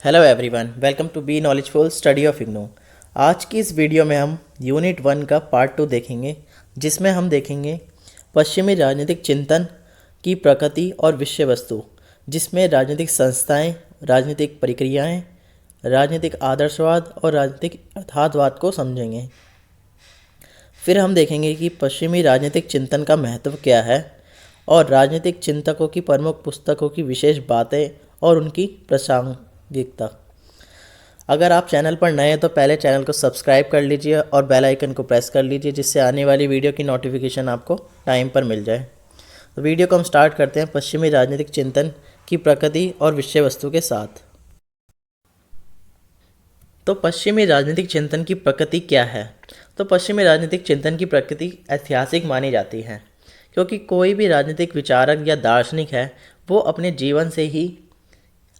Hello everyone, welcome to be knowledgeful study of IGNOU. आज की इस वीडियो में हम यूनिट 1 का पार्ट 2 देखेंगे, जिसमें हम देखेंगे पश्चिमी राजनीतिक चिंतन की प्रकृति और विषय वस्तु, जिसमें राजनीतिक संस्थाएं, राजनीतिक प्रक्रियाएं, राजनीतिक आदर्शवाद और राजनीतिक यथार्थवाद को समझेंगे। फिर हम देखेंगे कि पश्चिमी राजनीतिक चिंतन का महत्व क्या है और राजनीतिक चिंतकों की प्रमुख पुस्तकों की विशेष बातें और उनकी प्रासंगिकता। अगर आप चैनल पर नए हैं तो पहले चैनल को सब्सक्राइब कर लीजिए और बेल आइकन को प्रेस कर लीजिए, जिससे आने वाली वीडियो की नोटिफिकेशन आपको टाइम पर मिल जाए। तो वीडियो को हम स्टार्ट करते हैं पश्चिमी राजनीतिक चिंतन की प्रकृति और विषय वस्तु के साथ। तो पश्चिमी राजनीतिक चिंतन की प्रकृति क्या है? तो पश्चिमी राजनीतिक चिंतन की प्रकृति ऐतिहासिक मानी जाती है, क्योंकि कोई भी राजनीतिक विचारक या दार्शनिक है वो अपने जीवन से ही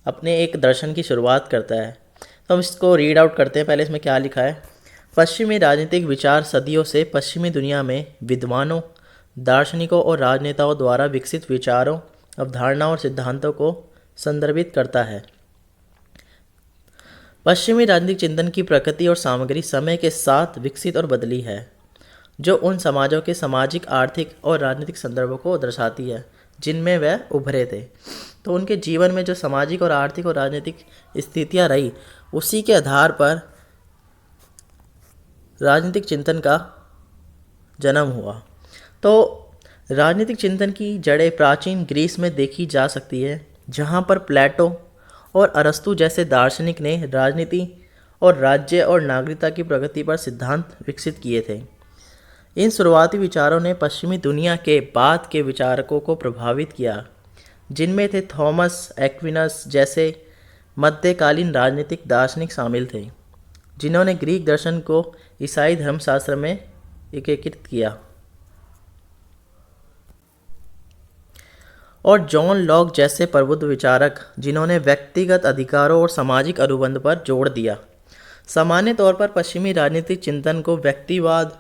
अपने एक दर्शन की शुरुआत करता है। तो हम इसको रीड आउट करते हैं। पहले इसमें क्या लिखा है। पश्चिमी राजनीतिक विचार सदियों से पश्चिमी दुनिया में विद्वानों, दार्शनिकों और राजनेताओं द्वारा विकसित विचारों, अवधारणाओं और सिद्धांतों को संदर्भित करता है। पश्चिमी राजनीतिक चिंतन की प्रकृति और सामग्री समय के साथ विकसित और बदली है, जो उन समाजों के सामाजिक, आर्थिक और राजनीतिक संदर्भों को दर्शाती है जिनमें वह उभरे थे। तो उनके जीवन में जो सामाजिक और आर्थिक और राजनीतिक स्थितियां रही, उसी के आधार पर राजनीतिक चिंतन का जन्म हुआ। तो राजनीतिक चिंतन की जड़ें प्राचीन ग्रीस में देखी जा सकती है, जहाँ पर प्लेटो और अरस्तु जैसे दार्शनिक ने राजनीति और राज्य और नागरिकता की प्रगति पर सिद्धांत विकसित किए थे। इन शुरुआती विचारों ने पश्चिमी दुनिया के बाद के विचारकों को प्रभावित किया, जिनमें थे थॉमस एक्विनस जैसे मध्यकालीन राजनीतिक दार्शनिक शामिल थे, जिन्होंने ग्रीक दर्शन को ईसाई धर्मशास्त्र में एकीकृत किया, और जॉन लॉक जैसे प्रबुद्ध विचारक, जिन्होंने व्यक्तिगत अधिकारों और सामाजिक अनुबंध पर जोर दिया। सामान्य तौर पर पश्चिमी राजनीतिक चिंतन को व्यक्तिवाद,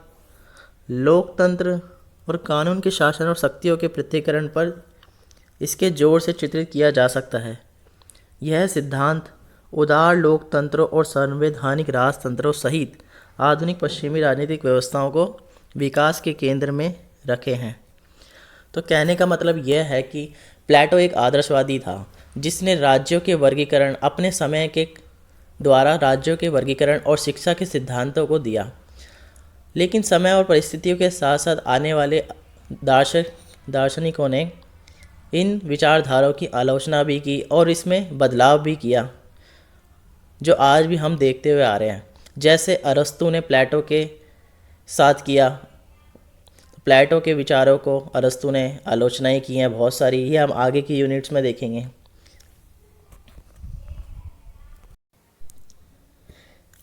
लोकतंत्र और कानून के शासन और शक्तियों के पृथक्करण पर इसके जोर से चित्रित किया जा सकता है। यह सिद्धांत उदार लोकतंत्रों और संवैधानिक राजतंत्रों सहित आधुनिक पश्चिमी राजनीतिक व्यवस्थाओं को विकास के केंद्र में रखे हैं। तो कहने का मतलब यह है कि प्लेटो एक आदर्शवादी था, जिसने राज्यों के वर्गीकरण अपने समय के द्वारा राज्यों के वर्गीकरण और शिक्षा के सिद्धांतों को दिया। लेकिन समय और परिस्थितियों के साथ साथ आने वाले दार्शनिकों ने इन विचारधाराओं की आलोचना भी की और इसमें बदलाव भी किया, जो आज भी हम देखते हुए आ रहे हैं। जैसे अरस्तु ने प्लेटो के साथ किया, प्लेटो के विचारों को अरस्तु ने आलोचनाएं की हैं बहुत सारी, ये हम आगे की यूनिट्स में देखेंगे।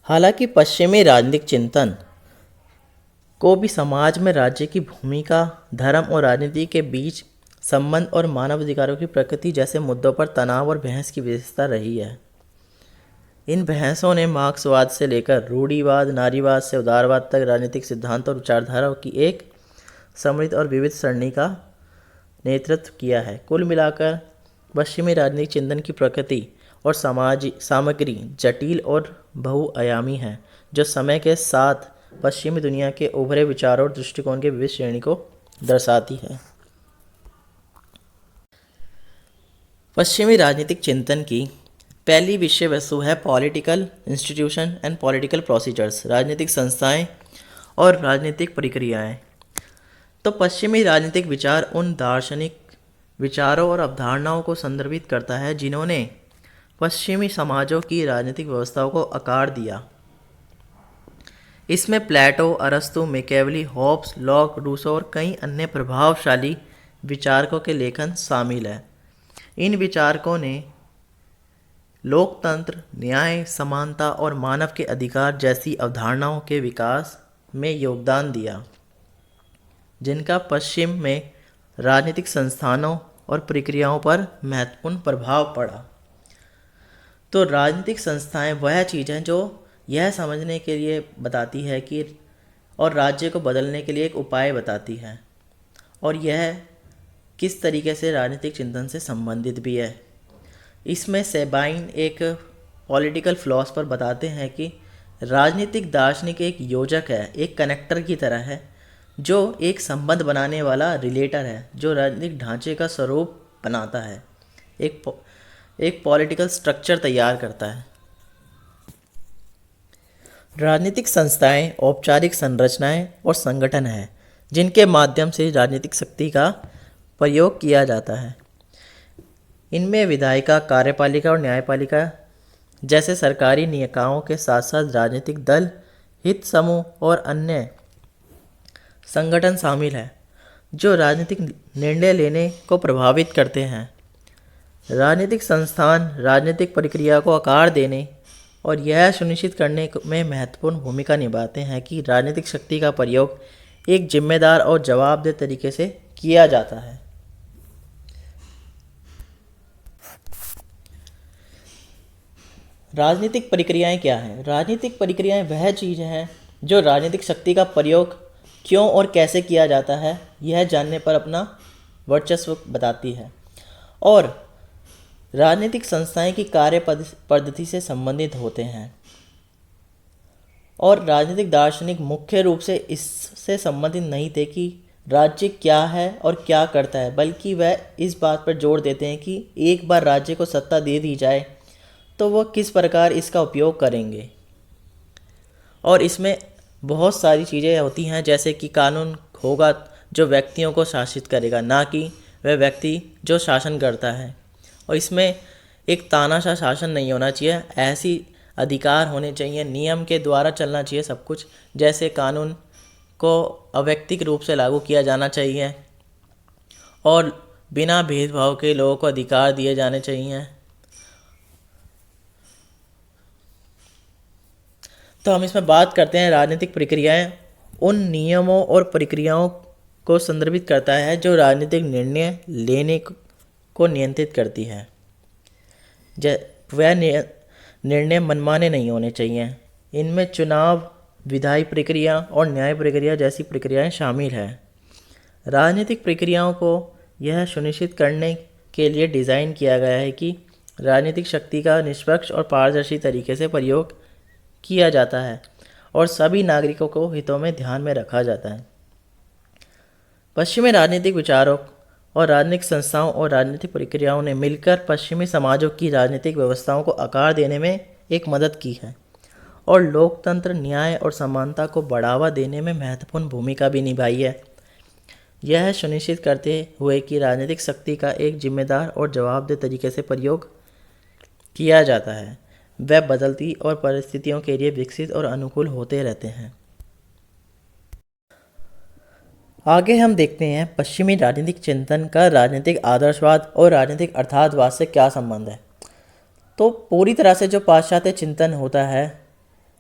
हालांकि पश्चिमी राजनीतिक चिंतन को भी समाज में राज्य की भूमिका, धर्म और राजनीति के बीच संबंध और मानवाधिकारों की प्रकृति जैसे मुद्दों पर तनाव और बहस की विशेषता रही है। इन बहसों ने मार्क्सवाद से लेकर रूढ़िवाद, नारीवाद से उदारवाद तक राजनीतिक सिद्धांत और विचारधाराओं की एक समृद्ध और विविध सरणी का नेतृत्व किया है। कुल मिलाकर पश्चिमी राजनीतिक चिंतन की प्रकृति और सामग्री जटिल और बहुआयामी है, जो समय के साथ पश्चिमी दुनिया के उभरे विचारों और दृष्टिकोण के विविध श्रेणी को दर्शाती है। पश्चिमी राजनीतिक चिंतन की पहली विषय वस्तु है political institution and political procedures, राजनीतिक संस्थाएं और राजनीतिक प्रक्रियाएं। तो पश्चिमी राजनीतिक विचार उन दार्शनिक विचारों और अवधारणाओं को संदर्भित करता है जिन्होंने पश्चिमी समाजों की राजनीतिक व्यवस्थाओं को आकार दिया। इसमें प्लेटो, अरस्तु, मैकियावेली, होब्स, लॉक, रूसो और कई अन्य प्रभावशाली विचारकों के लेखन शामिल है। इन विचारकों ने लोकतंत्र, न्याय, समानता और मानव के अधिकार जैसी अवधारणाओं के विकास में योगदान दिया, जिनका पश्चिम में राजनीतिक संस्थानों और प्रक्रियाओं पर महत्वपूर्ण प्रभाव पड़ा। तो राजनीतिक संस्थाएं वह चीज़ हैं जो यह समझने के लिए बताती है कि और राज्य को बदलने के लिए एक उपाय बताती है, और यह किस तरीके से राजनीतिक चिंतन से संबंधित भी है। इसमें सेबाइन एक पॉलिटिकल फिलोसफर बताते हैं कि राजनीतिक दार्शनिक एक योजक है, एक कनेक्टर की तरह है, जो एक संबंध बनाने वाला रिलेटर है, जो राजनीतिक ढांचे का स्वरूप बनाता है, एक पॉलिटिकल स्ट्रक्चर तैयार करता है। राजनीतिक संस्थाएं औपचारिक संरचनाएं और संगठन हैं जिनके माध्यम से राजनीतिक शक्ति का प्रयोग किया जाता है। इनमें विधायिका, कार्यपालिका और न्यायपालिका जैसे सरकारी निकायों के साथ साथ राजनीतिक दल, हित समूह और अन्य संगठन शामिल हैं जो राजनीतिक निर्णय लेने को प्रभावित करते हैं। राजनीतिक संस्थान राजनीतिक प्रक्रिया को आकार देने और यह सुनिश्चित करने में महत्वपूर्ण भूमिका निभाते हैं कि राजनीतिक शक्ति का प्रयोग एक जिम्मेदार और जवाबदेह तरीके से किया जाता है। राजनीतिक प्रक्रियाएं क्या हैं? राजनीतिक प्रक्रियाएं वह चीज़ हैं जो राजनीतिक शक्ति का प्रयोग क्यों और कैसे किया जाता है यह जानने पर अपना वर्चस्व बताती है और राजनीतिक संस्थाएं की कार्य पद्धति से संबंधित होते हैं। और राजनीतिक दार्शनिक मुख्य रूप से इससे संबंधित नहीं थे कि राज्य क्या है और क्या करता है, बल्कि वह इस बात पर जोर देते हैं कि एक बार राज्य को सत्ता दे दी जाए तो वह किस प्रकार इसका उपयोग करेंगे। और इसमें बहुत सारी चीज़ें होती हैं, जैसे कि कानून होगा जो व्यक्तियों को शासित करेगा, ना कि वह व्यक्ति जो शासन करता है। और इसमें एक तानाशाह शासन नहीं होना चाहिए, ऐसी अधिकार होने चाहिए, नियम के द्वारा चलना चाहिए सब कुछ। जैसे कानून को अवैयक्तिक रूप से लागू किया जाना चाहिए और बिना भेदभाव के लोगों को अधिकार दिए जाने चाहिए। तो हम इसमें बात करते हैं राजनीतिक प्रक्रियाएं उन नियमों और प्रक्रियाओं को संदर्भित करता है जो राजनीतिक निर्णय लेने को नियंत्रित करती है। वह निर्णय मनमाने नहीं होने चाहिए। इनमें चुनाव, विधायी प्रक्रिया और न्याय प्रक्रिया जैसी प्रक्रियाएं शामिल हैं। राजनीतिक प्रक्रियाओं को यह सुनिश्चित करने के लिए डिज़ाइन किया गया है कि राजनीतिक शक्ति का निष्पक्ष और पारदर्शी तरीके से प्रयोग किया जाता है और सभी नागरिकों को हितों में ध्यान में रखा जाता है। पश्चिमी राजनीतिक विचारों और राजनीतिक संस्थाओं और राजनीतिक प्रक्रियाओं ने मिलकर पश्चिमी समाजों की राजनीतिक व्यवस्थाओं को आकार देने में एक मदद की है और लोकतंत्र, न्याय और समानता को बढ़ावा देने में महत्वपूर्ण भूमिका भी निभाई है। यह सुनिश्चित करते हुए कि राजनीतिक शक्ति का एक जिम्मेदार और जवाबदेह तरीके से प्रयोग किया जाता है, वह बदलती और परिस्थितियों के लिए विकसित और अनुकूल होते रहते हैं। आगे हम देखते हैं पश्चिमी राजनीतिक चिंतन का राजनीतिक आदर्शवाद और राजनीतिक अर्थातवाद से क्या संबंध है। तो पूरी तरह से जो पाश्चात्य चिंतन होता है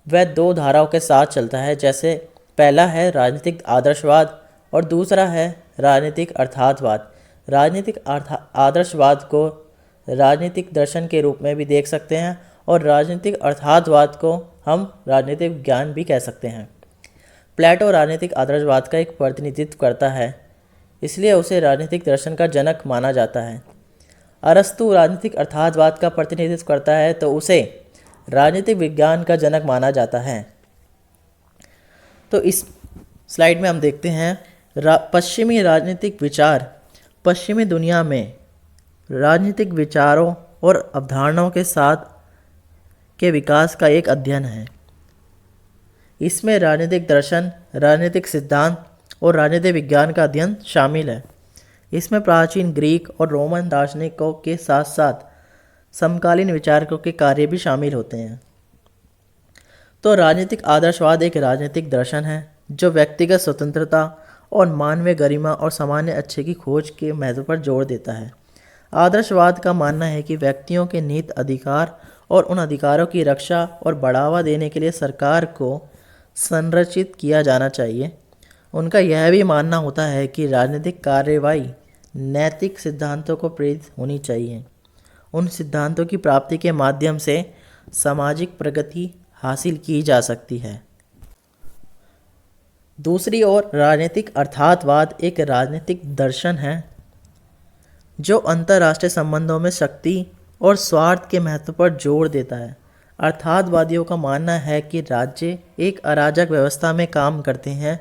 वह दो धाराओं के साथ चलता है। जैसे पहला है राजनीतिक आदर्शवाद और दूसरा है राजनीतिक अर्थातवाद। राजनीतिक आदर्शवाद को राजनीतिक दर्शन के रूप में भी देख सकते हैं और राजनीतिक अर्थातवाद को हम राजनीतिक विज्ञान भी कह सकते हैं। प्लेटो राजनीतिक आदर्शवाद का एक प्रतिनिधित्व करता है, इसलिए उसे राजनीतिक दर्शन का जनक माना जाता है। अरस्तु राजनीतिक अर्थातवाद का प्रतिनिधित्व करता है तो उसे राजनीतिक विज्ञान का जनक माना जाता है। तो इस स्लाइड में हम देखते हैं पश्चिमी राजनीतिक विचार पश्चिमी दुनिया में राजनीतिक विचारों और अवधारणाओं के साथ के विकास का एक अध्ययन है। इसमें राजनीतिक दर्शन, राजनीतिक सिद्धांत और राजनीतिक विज्ञान का अध्ययन शामिल है। इसमें प्राचीन ग्रीक और रोमन दार्शनिकों के साथ साथ समकालीन विचारकों के कार्य भी शामिल होते हैं। तो राजनीतिक आदर्शवाद एक राजनीतिक दर्शन है जो व्यक्तिगत स्वतंत्रता और मानवीय गरिमा और सामान्य अच्छे की खोज के महत्व पर जोर देता है। आदर्शवाद का मानना है कि व्यक्तियों के निहित अधिकार और उन अधिकारों की रक्षा और बढ़ावा देने के लिए सरकार को संरचित किया जाना चाहिए। उनका यह भी मानना होता है कि राजनीतिक कार्यवाही नैतिक सिद्धांतों को प्रेरित होनी चाहिए। उन सिद्धांतों की प्राप्ति के माध्यम से सामाजिक प्रगति हासिल की जा सकती है। दूसरी ओर राजनीतिक अर्थातवाद एक राजनीतिक दर्शन है जो अंतर्राष्ट्रीय संबंधों में शक्ति और स्वार्थ के महत्व पर जोर देता है। अर्थातवादियों का मानना है कि राज्य एक अराजक व्यवस्था में काम करते हैं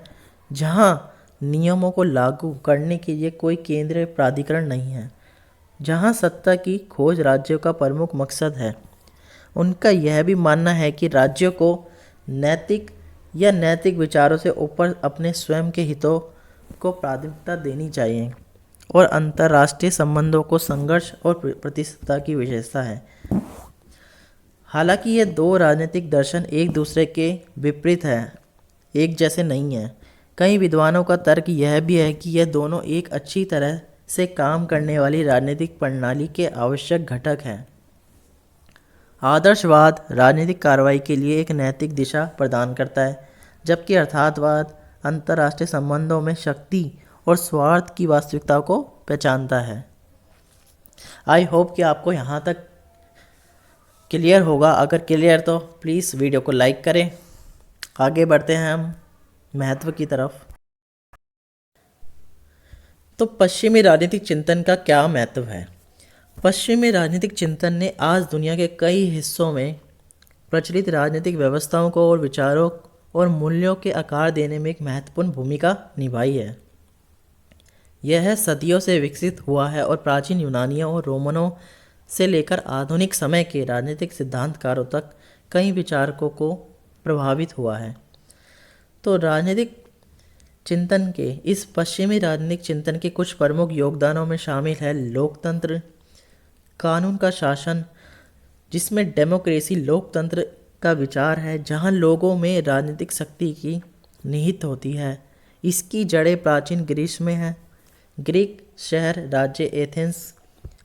जहां नियमों को लागू करने के लिए कोई केंद्रीय प्राधिकरण नहीं है, जहां सत्ता की खोज राज्यों का प्रमुख मकसद है। उनका यह भी मानना है कि राज्यों को नैतिक या नैतिक विचारों से ऊपर अपने स्वयं के हितों को प्राथमिकता देनी चाहिए और अंतर्राष्ट्रीय संबंधों को संघर्ष और प्रतिस्पर्धा की विशेषता है। हालांकि ये दो राजनीतिक दर्शन एक दूसरे के विपरीत हैं, एक जैसे नहीं हैं। कई विद्वानों का तर्क यह भी है कि यह दोनों एक अच्छी तरह से काम करने वाली राजनीतिक प्रणाली के आवश्यक घटक हैं। आदर्शवाद राजनीतिक कार्रवाई के लिए एक नैतिक दिशा प्रदान करता है, जबकि अर्थातवाद अंतर्राष्ट्रीय संबंधों में शक्ति और स्वार्थ की वास्तविकता को पहचानता है। आई होप कि आपको यहाँ तक क्लियर होगा। अगर क्लियर तो प्लीज़ वीडियो को लाइक करें। आगे बढ़ते हैं हम महत्व की तरफ। तो पश्चिमी राजनीतिक चिंतन का क्या महत्व है? पश्चिमी राजनीतिक चिंतन ने आज दुनिया के कई हिस्सों में प्रचलित राजनीतिक व्यवस्थाओं को और विचारों और मूल्यों के आकार देने में एक महत्वपूर्ण भूमिका निभाई है। यह सदियों से विकसित हुआ है और प्राचीन यूनानियों और रोमनों से लेकर आधुनिक समय के राजनीतिक सिद्धांतकारों तक कई विचारकों को प्रभावित हुआ है। तो राजनीतिक चिंतन के इस पश्चिमी राजनीतिक चिंतन के कुछ प्रमुख योगदानों में शामिल है लोकतंत्र, कानून का शासन, जिसमें डेमोक्रेसी लोकतंत्र का विचार है जहां लोगों में राजनीतिक शक्ति की निहित होती है। इसकी जड़ें प्राचीन ग्रीस में हैं। ग्रीक शहर राज्य एथेंस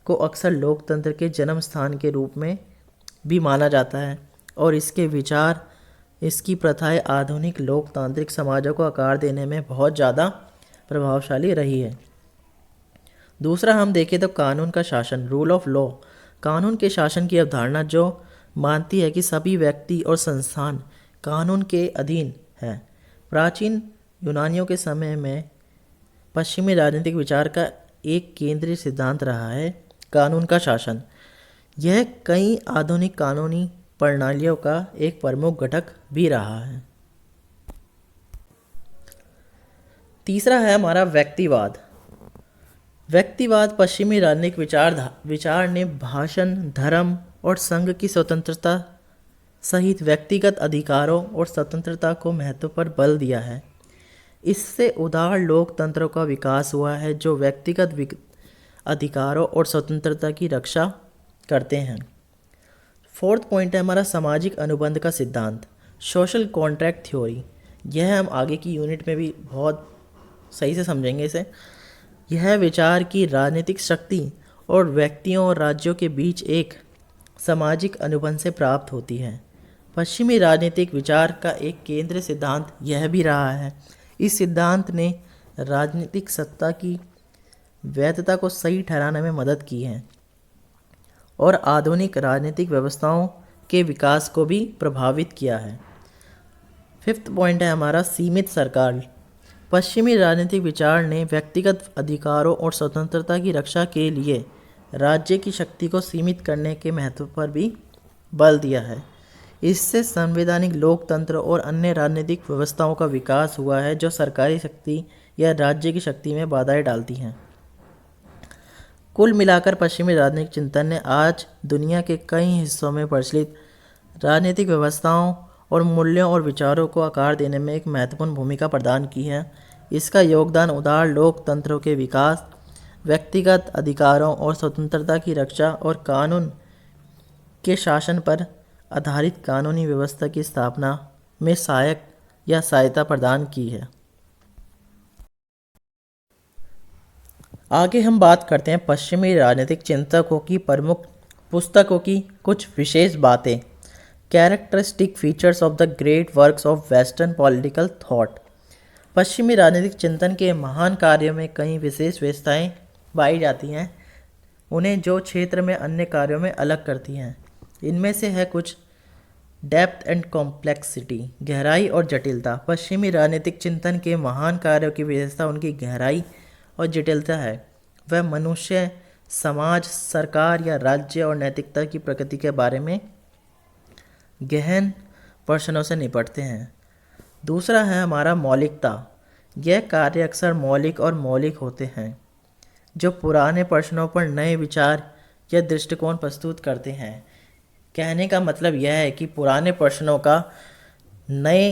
को अक्सर लोकतंत्र के जन्म स्थान के रूप में भी माना जाता है और इसके विचार, इसकी प्रथाएं आधुनिक लोकतांत्रिक समाजों को आकार देने में बहुत ज़्यादा प्रभावशाली रही है। दूसरा हम देखें तो कानून का शासन, रूल ऑफ लॉ, कानून के शासन की अवधारणा जो मानती है कि सभी व्यक्ति और संस्थान कानून के अधीन हैं। प्राचीन यूनानियों के समय में पश्चिमी राजनीतिक विचार का एक केंद्रीय सिद्धांत रहा है कानून का शासन। यह कई आधुनिक कानूनी प्रणालियों का एक प्रमुख घटक भी रहा है। तीसरा है हमारा व्यक्तिवाद। व्यक्तिवाद पश्चिमी राजनीतिक विचार ने भाषण, धर्म और संघ की स्वतंत्रता सहित व्यक्तिगत अधिकारों और स्वतंत्रता को महत्व पर बल दिया है। इससे उदार लोकतंत्रों का विकास हुआ है जो व्यक्तिगत अधिकारों और स्वतंत्रता की रक्षा करते हैं। फोर्थ पॉइंट है हमारा सामाजिक अनुबंध का सिद्धांत, सोशल कॉन्ट्रैक्ट थ्योरी। यह हम आगे की यूनिट में भी बहुत सही से समझेंगे इसे। यह विचार की राजनीतिक शक्ति और व्यक्तियों और राज्यों के बीच एक सामाजिक अनुबंध से प्राप्त होती है। पश्चिमी राजनीतिक विचार का एक केंद्रीय सिद्धांत यह भी रहा है। इस सिद्धांत ने राजनीतिक सत्ता की वैधता को सही ठहराने में मदद की है और आधुनिक राजनीतिक व्यवस्थाओं के विकास को भी प्रभावित किया है। फिफ्थ पॉइंट है हमारा सीमित सरकार। पश्चिमी राजनीतिक विचार ने व्यक्तिगत अधिकारों और स्वतंत्रता की रक्षा के लिए राज्य की शक्ति को सीमित करने के महत्व पर भी बल दिया है। इससे संवैधानिक लोकतंत्र और अन्य राजनीतिक व्यवस्थाओं का विकास हुआ है जो सरकारी शक्ति या राज्य की शक्ति में बाधाएं डालती हैं। कुल मिलाकर पश्चिमी राजनीतिक चिंतन ने आज दुनिया के कई हिस्सों में प्रचलित राजनीतिक व्यवस्थाओं और मूल्यों और विचारों को आकार देने में एक महत्वपूर्ण भूमिका प्रदान की है। इसका योगदान उदार लोकतंत्रों के विकास, व्यक्तिगत अधिकारों और स्वतंत्रता की रक्षा और कानून के शासन पर आधारित कानूनी व्यवस्था की स्थापना में सहायक या सहायता प्रदान की है। आगे हम बात करते हैं पश्चिमी राजनीतिक चिंतकों की प्रमुख पुस्तकों की कुछ विशेष बातें। Characteristic features of the great works of western political thought. पश्चिमी राजनीतिक चिंतन के महान कार्यों में कई विशेष विशेषताएं पाई जाती हैं, उन्हें जो क्षेत्र में अन्य कार्यों में अलग करती हैं। इनमें से है कुछ डेप्थ एंड कॉम्प्लेक्सिटी, गहराई और जटिलता। पश्चिमी राजनीतिक चिंतन के महान कार्यों की विशेषता उनकी गहराई और जटिलता है। वह मनुष्य, समाज, सरकार या राज्य और नैतिकता की प्रकृति के बारे में गहन प्रश्नों से निपटते हैं। दूसरा है हमारा मौलिकता। यह कार्य अक्सर मौलिक और मौलिक होते हैं, जो पुराने प्रश्नों पर नए विचार या दृष्टिकोण प्रस्तुत करते हैं। कहने का मतलब यह है कि पुराने प्रश्नों का नए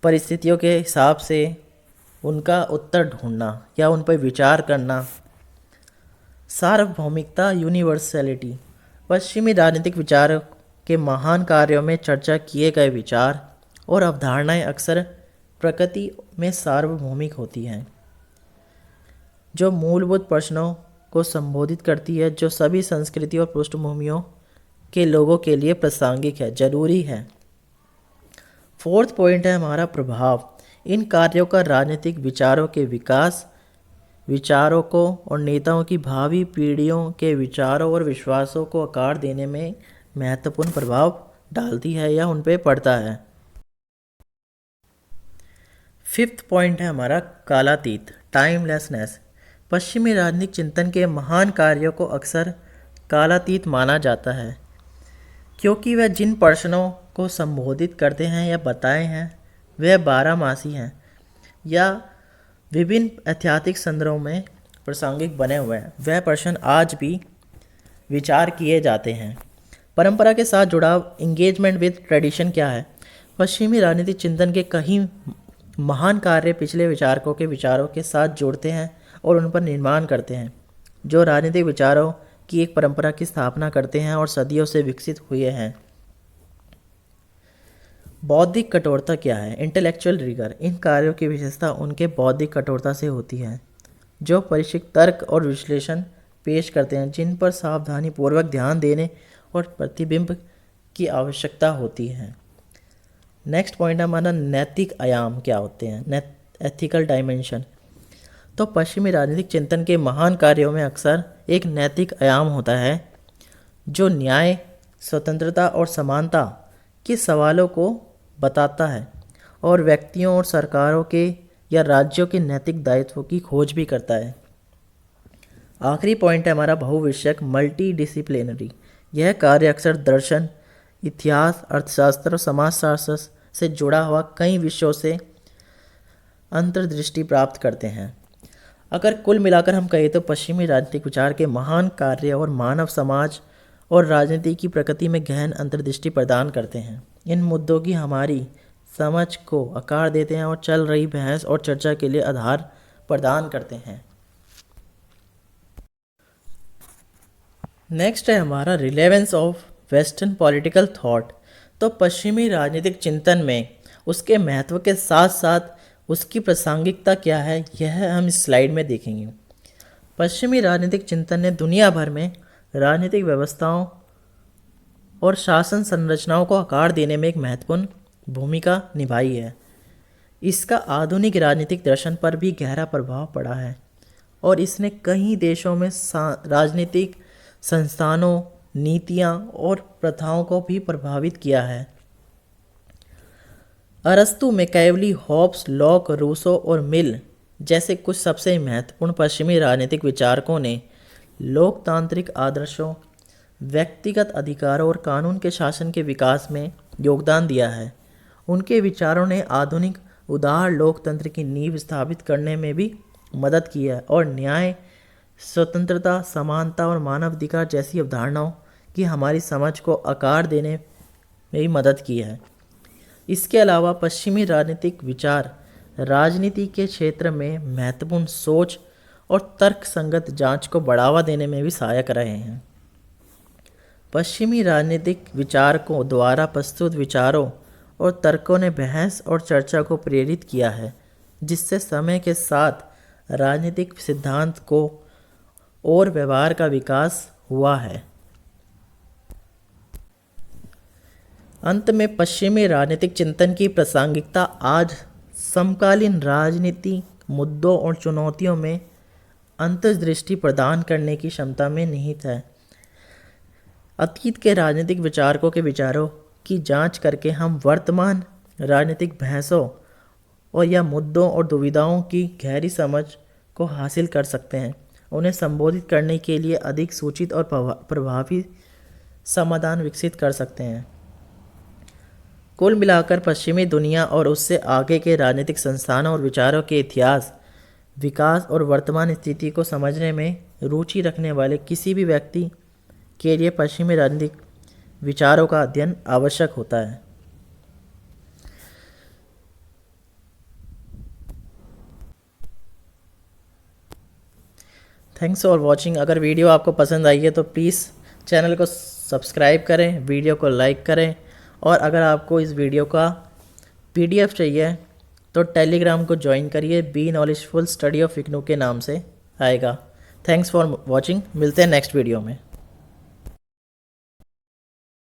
परिस्थितियों के हिसाब से उनका उत्तर ढूंढना या उन पर विचार करना। सार्वभौमिकता, यूनिवर्सलिटी। पश्चिमी राजनीतिक विचार के महान कार्यों में चर्चा किए गए विचार और अवधारणाएं अक्सर प्रकृति में सार्वभौमिक होती हैं, जो मूलभूत प्रश्नों को संबोधित करती है, जो सभी संस्कृति और पृष्ठभूमियों के लोगों के लिए प्रासंगिक है, जरूरी है। फोर्थ पॉइंट है हमारा प्रभाव। इन कार्यों का राजनीतिक विचारों के विकास, विचारों को और नेताओं की भावी पीढ़ियों के विचारों और विश्वासों को आकार देने में महत्वपूर्ण प्रभाव डालती है या उन पर पड़ता है। फिफ्थ पॉइंट है हमारा कालातीत, टाइमलेसनेस। पश्चिमी राजनीतिक चिंतन के महान कार्यों को अक्सर कालातीत माना जाता है, क्योंकि वह जिन प्रश्नों को संबोधित करते हैं या बताए हैं वह बारहमासी हैं या विभिन्न ऐतिहासिक संदर्भों में प्रासंगिक बने हुए हैं। वह प्रश्न आज भी विचार किए जाते हैं। परंपरा के साथ जुड़ाव, इंगेजमेंट विद ट्रेडिशन क्या है? पश्चिमी राजनीतिक चिंतन के कई महान कार्य पिछले विचारकों के विचारों के साथ जोड़ते हैं और उन पर निर्माण करते हैं, जो राजनीतिक विचारों की एक परंपरा की स्थापना करते हैं और सदियों से विकसित हुए हैं। बौद्धिक कठोरता क्या है? Intellectual rigour. इन कार्यों की विशेषता उनके बौद्धिक कठोरता से होती है, जो परिष्कृत तर्क और विश्लेषण पेश करते हैं, जिन पर सावधानीपूर्वक ध्यान देने और प्रतिबिंब की आवश्यकता होती है। नेक्स्ट पॉइंट है हमारा नैतिक आयाम क्या होते हैं? Ethical dimension. तो पश्चिमी राजनीतिक चिंतन के महान कार्यों में अक्सर एक नैतिक आयाम होता है, जो न्याय, स्वतंत्रता और समानता के सवालों को बताता है और व्यक्तियों और सरकारों के या राज्यों के नैतिक दायित्वों की खोज भी करता है। आखिरी पॉइंट है हमारा बहुविषयक, मल्टी डिसिप्लिनरी। यह कार्य अक्सर दर्शन, इतिहास, अर्थशास्त्र और समाजशास्त्र से जुड़ा हुआ कई विषयों से अंतर्दृष्टि प्राप्त करते हैं। अगर कुल मिलाकर हम कहें तो पश्चिमी राजनीतिक विचार के महान कार्य और मानव समाज और राजनीति की प्रकृति में गहन अंतर्दृष्टि प्रदान करते हैं। इन मुद्दों की हमारी समझ को आकार देते हैं और चल रही बहस और चर्चा के लिए आधार प्रदान करते हैं। नेक्स्ट है हमारा relevance of western political thought. तो पश्चिमी राजनीतिक चिंतन में उसके महत्व के साथ साथ उसकी प्रासंगिकता क्या है, यह हम इस स्लाइड में देखेंगे। पश्चिमी राजनीतिक चिंतन ने दुनिया भर में राजनीतिक व्यवस्थाओं और शासन संरचनाओं को आकार देने में एक महत्वपूर्ण भूमिका निभाई है। इसका आधुनिक राजनीतिक दर्शन पर भी गहरा प्रभाव पड़ा है और इसने कई देशों में राजनीतिक संस्थानों, नीतियां और प्रथाओं को भी प्रभावित किया है। अरस्तु, मैकियावेली, हॉब्स, लॉक, रूसो और मिल जैसे कुछ सबसे महत्वपूर्ण पश्चिमी राजनीतिक विचारकों ने लोकतांत्रिक आदर्शों, व्यक्तिगत अधिकारों और कानून के शासन के विकास में योगदान दिया है। उनके विचारों ने आधुनिक उदार लोकतंत्र की नींव स्थापित करने में भी मदद की है और न्याय, स्वतंत्रता, समानता और मानवाधिकार जैसी अवधारणाओं की हमारी समझ को आकार देने में भी मदद की है। इसके अलावा पश्चिमी राजनीतिक विचार राजनीति के क्षेत्र में महत्वपूर्ण सोच और तर्कसंगत जांच को बढ़ावा देने में भी सहायक रहे हैं। पश्चिमी राजनीतिक विचारकों द्वारा प्रस्तुत विचारों और तर्कों ने बहस और चर्चा को प्रेरित किया है, जिससे समय के साथ राजनीतिक सिद्धांत को और व्यवहार का विकास हुआ है। अंत में पश्चिमी राजनीतिक चिंतन की प्रासंगिकता आज समकालीन राजनीतिक मुद्दों और चुनौतियों में अंतर्दृष्टि प्रदान करने की क्षमता में निहित है। अतीत के राजनीतिक विचारकों के विचारों की जांच करके हम वर्तमान राजनीतिक बहसों और या मुद्दों और दुविधाओं की गहरी समझ को हासिल कर सकते हैं। उन्हें संबोधित करने के लिए अधिक सूचित और प्रभावी समाधान विकसित कर सकते हैं। कुल मिलाकर पश्चिमी दुनिया और उससे आगे के राजनीतिक संस्थानों और विचारों के इतिहास, विकास और वर्तमान स्थिति को समझने में रुचि रखने वाले किसी भी व्यक्ति के लिए पश्चिमी राजनीतिक विचारों का अध्ययन आवश्यक होता है। Thanks for watching. अगर वीडियो आपको पसंद आई है तो प्लीज़ चैनल को सब्सक्राइब करें, वीडियो को लाइक करें, और अगर आपको इस वीडियो का PDF चाहिए तो टेलीग्राम को ज्वाइन करिए, be knowledgeful study of IGNOU के नाम से आएगा। Thanks for watching. मिलते हैं नेक्स्ट वीडियो में।